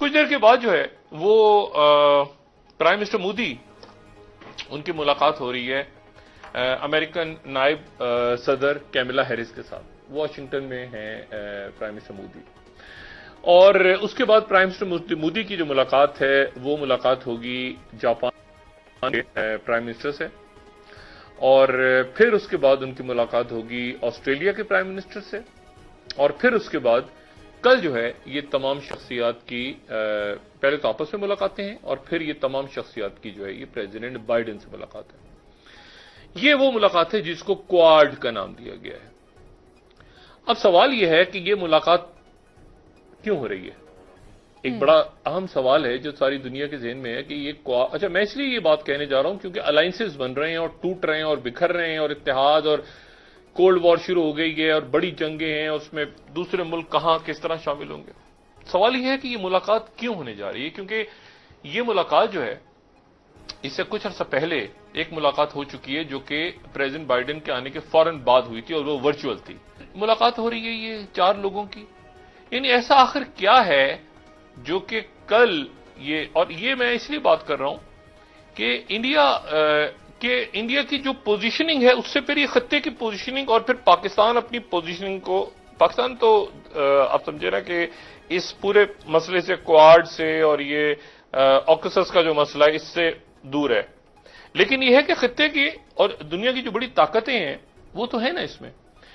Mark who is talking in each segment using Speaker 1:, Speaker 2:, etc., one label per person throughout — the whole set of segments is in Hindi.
Speaker 1: कुछ देर के बाद जो है वो प्राइम मिनिस्टर मोदी, उनकी मुलाकात हो रही है अमेरिकन नायब सदर कैमिला हैरिस के साथ। वॉशिंगटन में है प्राइम मिनिस्टर मोदी। और उसके बाद प्राइम मिनिस्टर मोदी की जो मुलाकात है वो मुलाकात होगी जापान के प्राइम मिनिस्टर से, और फिर उसके बाद उनकी मुलाकात होगी ऑस्ट्रेलिया के प्राइम मिनिस्टर से, और फिर उसके बाद कल जो है ये तमाम शख्सियात की पहले तो आपस में मुलाकातें हैं और फिर ये तमाम शख्सियात की जो है ये प्रेसिडेंट बाइडेन से मुलाकात है। ये वो मुलाकात है जिसको क्वाड का नाम दिया गया है। अब सवाल यह है कि ये मुलाकात क्यों हो रही है। एक बड़ा अहम सवाल है जो सारी दुनिया के ज़हन में है कि ये अच्छा, मैं इसलिए ये बात कहने जा रहा हूं क्योंकि अलायंसेस बन रहे हैं और टूट रहे हैं और बिखर रहे हैं और इत्तेहाद और कोल्ड वॉर शुरू हो गई है और बड़ी जंगें हैं, उसमें दूसरे मुल्क कहां किस तरह शामिल होंगे। सवाल यह है कि ये मुलाकात क्यों होने जा रही है, क्योंकि ये मुलाकात जो है इससे कुछ अर्सा पहले एक मुलाकात हो चुकी है जो कि प्रेसिडेंट बाइडेन के आने के फौरन बाद हुई थी और वो वर्चुअल थी। मुलाकात हो रही है ये 4 लोगों की। यानी ऐसा आखिर क्या है जो कि कल ये, और ये मैं इसलिए बात कर रहा हूं कि इंडिया की जो पोजीशनिंग है उससे फिर ये खत्ते की पोजीशनिंग और फिर पाकिस्तान अपनी पोजीशनिंग को, पाकिस्तान तो आप समझे ना कि इस पूरे मसले से, क्वाड से और ये ऑकसस का जो मसला है इससे दूर है, लेकिन यह है कि खत्ते की और दुनिया की जो बड़ी ताकतें हैं वो तो है ना इसमें।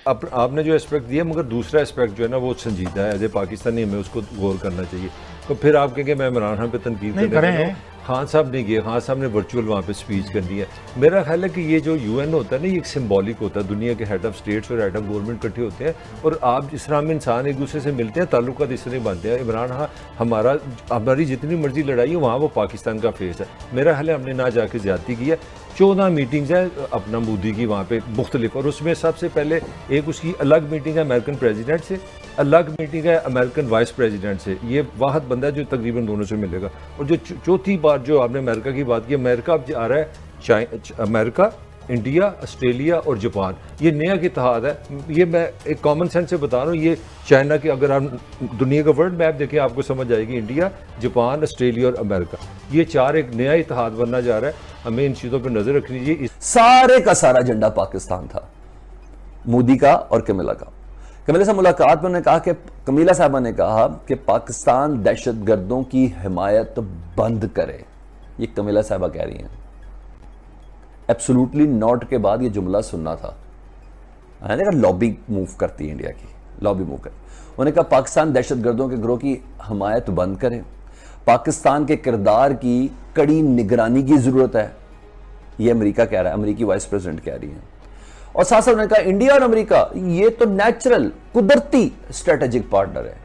Speaker 2: आपने जो एस्पेक्ट दिया, मगर दूसरा एस्पेक्ट जो है ना वो संजीदा है, एज ए पाकिस्तानी हमें उसको गौर करना चाहिए। तो फिर आप कहेंगे मैं इमरान खान पे तनकीद कर रहे हैं, खान साहब ने किया, खान साहब ने वर्चुअल वहाँ पे स्पीच कर दी है। मेरा ख्याल है कि ये जो यूएन होता है ना, ये एक सिंबॉलिक होता है, दुनिया के हेड ऑफ स्टेट्स और हेड ऑफ गवर्नमेंट इकट्ठे होते हैं और आप जिस तरह हम इंसान एक दूसरे से मिलते हैं, ताल्लुकात इस तरह बनते हैं। इमरान खान हमारी जितनी मर्जी लड़ाई है वहाँ वो पाकिस्तान का फेस है। मेरा ख्याल है हमने ना जाके ज्यादती की है। 14 मीटिंग्स है अपना मोदी की वहाँ पे मुख्तलिफ, और उसमें सबसे पहले एक उसकी अलग मीटिंग है अमेरिकन प्रेसिडेंट से, अलग मीटिंग है अमेरिकन वाइस प्रेसिडेंट से। ये वाहद बंदा है जो तकरीबन दोनों से मिलेगा। और जो चौथी बार जो आपने अमेरिका की बात की, अमेरिका अब आ रहा है अमेरिका, इंडिया, ऑस्ट्रेलिया और जापान, ये नया इत्तेहाद है। ये मैं एक कॉमन सेंस से बता रहा हूँ। ये चाइना की, अगर हम दुनिया का वर्ल्ड मैप देखें आपको समझ आएगी, इंडिया, जापान, ऑस्ट्रेलिया और अमेरिका, ये 4 एक नया इत्तेहाद बनना जा रहा है। हमें इन चीज़ों पर नजर रखनी चाहिए।
Speaker 3: सारे का सारा एजेंडा पाकिस्तान था, मोदी का और कमिला का। कमिला से मुलाकात में उन्होंने कहा कि कमिला साहबा ने कहा कि पाकिस्तान दहशतगर्दों की हिमायत बंद करे। ये कमिला साहबा कह रही हैं। एब्सोल्युटली नॉट के बाद ये जुमला सुनना था। देखा लॉबी मूव करती है इंडिया की, लॉबी मूव करती। उन्होंने कहा पाकिस्तान दहशतगर्दों के गिरोह की हिमायत बंद करे, पाकिस्तान के किरदार की कड़ी निगरानी की जरूरत है। यह अमेरिका कह रहा है, अमेरिकी वाइस प्रेसिडेंट कह रही है। और साथ साथ उन्होंने कहा इंडिया और अमेरिका ये तो नेचुरल कुदरती स्ट्रेटेजिक पार्टनर है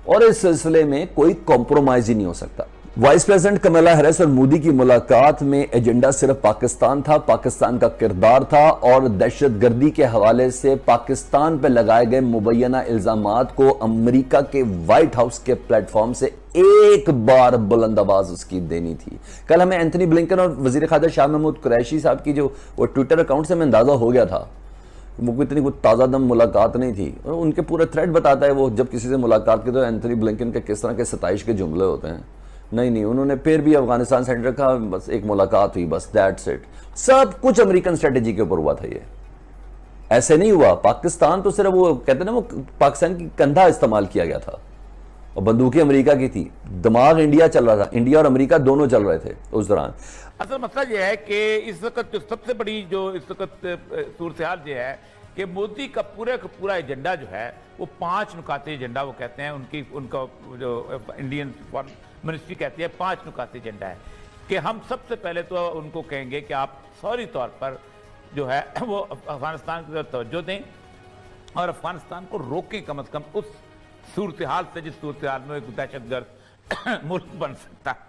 Speaker 3: और इस सिलसिले में कोई कॉम्प्रोमाइज ही नहीं हो सकता। वाइस प्रेसिडेंट कमला हैरिस और मोदी की मुलाकात में एजेंडा सिर्फ पाकिस्तान था, पाकिस्तान का किरदार था और दहशतगर्दी के हवाले से पाकिस्तान पर लगाए गए मुबैना इल्जामात को अमेरिका के व्हाइट हाउस के प्लेटफॉर्म से एक बार बुलंद आवाज उसकी देनी थी। कल हमें एंथनी ब्लिंकन और वजीर खारजा शाह महमूद कुरैशी साहब की जो वो ट्विटर अकाउंट से हमें अंदाजा हो गया था, वो इतनी कुछ ताज़ा दम मुलाकात नहीं थी। और उनके पूरा थ्रेड बताता है वो जब किसी से मुलाकात की तो एंथनी ब्लिंकन के किस तरह के सताइश के जुमले होते हैं। नहीं, उन्होंने फिर भी अफगानिस्तान सेंटर का बस एक मुलाकात हुई, बस दैट्स इट। सब कुछ अमेरिकन स्ट्रेटेजी के ऊपर हुआ था। ये ऐसे नहीं हुआ। पाकिस्तान तो सिर्फ वो कहते ना, वो पाकिस्तान की कंधा इस्तेमाल किया गया था और बंदूकें अमेरिका की थी, दिमाग इंडिया चल रहा था। इंडिया और अमेरिका दोनों चल रहे थे उस दौरान।
Speaker 4: असल मसला यह है कि इस वक्त जो सबसे बड़ी जो इस वक्त सूरत हाल ये है कि मोदी का पूरा एजेंडा जो है वो 5 नुकाती एजेंडा वो कहते हैं। उनका जो इंडियन फॉरेन मिनिस्ट्री कहती है 5 नुकाती एजेंडा है कि हम सबसे पहले तो उनको कहेंगे कि आप फौरी तौर पर जो है वो अफगानिस्तान की तरफ तवज्जो दें और अफगानिस्तान को रोकें कम से कम उस सूरत हाल से जिस सूरत हाल में एक दहशतगर्द मुल्क बन सकता है।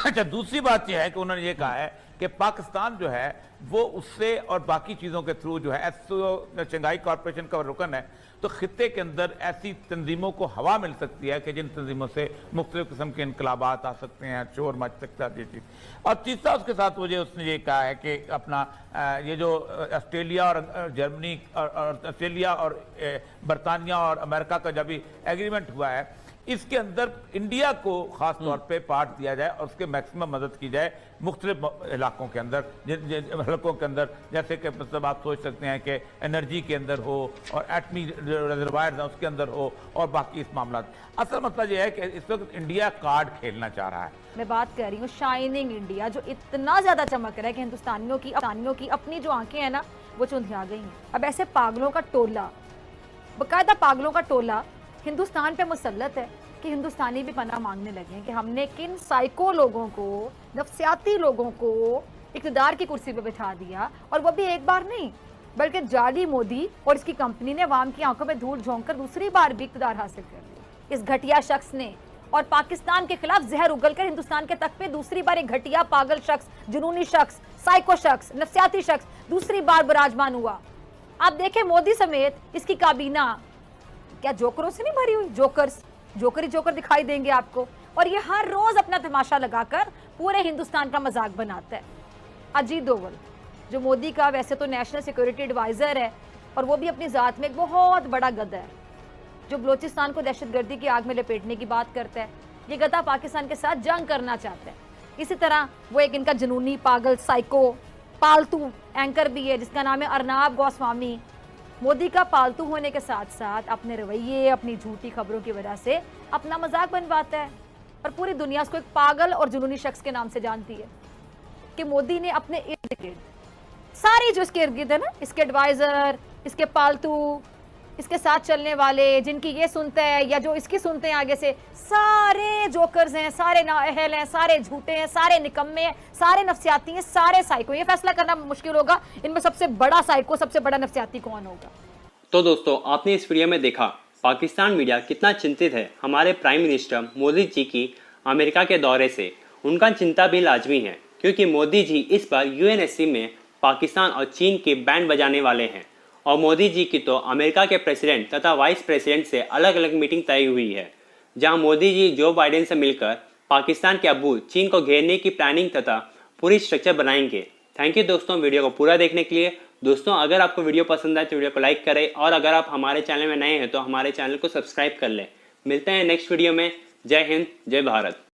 Speaker 4: अच्छा, दूसरी बात यह है कि उन्होंने ये कहा है कि पाकिस्तान जो है वो उससे और बाकी चीज़ों के थ्रू जो है शंघाई कॉरपोरेशन का रुकन है, तो खित्ते के अंदर ऐसी तंजीमों को हवा मिल सकती है कि जिन तंजीमों से मुख्तलिफ किस्म के इनकलाबात आ सकते हैं, शोर मच सकता है। और तीसरा उसके साथ मुझे उसने ये कहा है कि अपना ये जो ऑस्ट्रेलिया और जर्मनी और ऑस्ट्रेलिया और बरतानिया और अमेरिका का जब भी एग्रीमेंट हुआ है, इसके अंदर इंडिया को खास तौर पे पार्ट दिया जाए और उसके मैक्सिमम मदद की जाए मुख्तलिफ इलाकों के अंदर, हलकों के अंदर, जैसे कि मतलब आप सोच सकते हैं कि एनर्जी के अंदर हो और एटमी रिजर्वायर्स हैं उसके अंदर हो और बाकी इस मामला। असल मतलब यह है कि इस वक्त इंडिया कार्ड खेलना चाह रहा है।
Speaker 5: मैं बात कर रही हूँ शाइनिंग इंडिया, जो इतना ज्यादा चमक रहा है कि हिंदुस्तानियों की अपनी जो आंखें हैं ना वो चुंधिया गई हैं। अब ऐसे पागलों का टोला, बाकायदा पागलों का टोला हिंदुस्तान पे मुसल्लत है कि हिंदुस्तानी भी पनाह मांगने लगे हैं कि हमने किन साइको लोगों को, नफसियाती लोगों को इक़्तिदार की कुर्सी पे बिठा दिया, और वो भी एक बार नहीं बल्कि जाली मोदी और इसकी कंपनी ने अवाम की आंखों में धूल झोंक कर दूसरी बार भी इक़्तिदार हासिल कर लिया। इस घटिया शख्स ने और पाकिस्तान के खिलाफ जहर उगलकर हिंदुस्तान के तख्त पे दूसरी बार एक घटिया पागल शख्स, जुनूनी शख्स, साइको शख्स, नफसियाती शख्स दूसरी बार विराजमान हुआ। आप देखें मोदी समेत इसकी काबीना क्या जोकरों से नहीं भरी हुई? जोकर ही जोकर दिखाई देंगे आपको, और ये हर रोज अपना तमाशा लगाकर पूरे हिंदुस्तान का मजाक बनाता है। अजीत डोवल जो मोदी का वैसे तो नेशनल सिक्योरिटी एडवाइजर है और वो भी अपनी जात में एक बहुत बड़ा गधा है, जो बलोचिस्तान को दहशतगर्दी की आग में लपेटने की बात करता है। ये गधा पाकिस्तान के साथ जंग करना चाहता है। इसी तरह वो एक इनका जुनूनी पागल साइको पालतू एंकर भी है जिसका नाम है अर्नाब गोस्वामी। मोदी का पालतू होने के साथ साथ अपने रवैये, अपनी झूठी खबरों की वजह से अपना मजाक बनवाता है और पूरी दुनिया उसको एक पागल और जुनूनी शख्स के नाम से जानती है कि मोदी ने अपने इर्द गिर्द सारी जो इसके इर्द गिर्द है ना, इसके एडवाइजर, इसके पालतू, इसके साथ चलने वाले, जिनकी ये सुनते हैं या जो इसकी सुनते हैं आगे से, सारे जोकर्स हैं, सारे नाअहल हैं, सारे झूठे हैं, सारे निकम्मे हैं, सारे नफसियाती हैं, सारे साइको। ये फैसला करना मुश्किल होगा इनमें सबसे बड़ा साइको, सबसे बड़ा नफसियाती कौन होगा।
Speaker 6: तो दोस्तों आपने इस वीडियो में देखा पाकिस्तान मीडिया कितना चिंतित है हमारे प्राइम मिनिस्टर मोदी जी की अमेरिका के दौरे से। उनका चिंता भी लाजमी है क्योंकि मोदी जी इस बार यूएनएससी में पाकिस्तान और चीन के बैंड बजाने वाले हैं और मोदी जी की तो अमेरिका के प्रेसिडेंट तथा वाइस प्रेसिडेंट से अलग अलग मीटिंग तय हुई है, जहां मोदी जी जो बाइडेन से मिलकर पाकिस्तान के अब्बू चीन को घेरने की प्लानिंग तथा पूरी स्ट्रक्चर बनाएंगे। थैंक यू दोस्तों वीडियो को पूरा देखने के लिए। दोस्तों अगर आपको वीडियो पसंद आए तो वीडियो को लाइक करें और अगर आप हमारे चैनल में नए हैं तो हमारे चैनल को सब्सक्राइब कर लें। मिलते हैं नेक्स्ट वीडियो में। जय हिंद, जय भारत।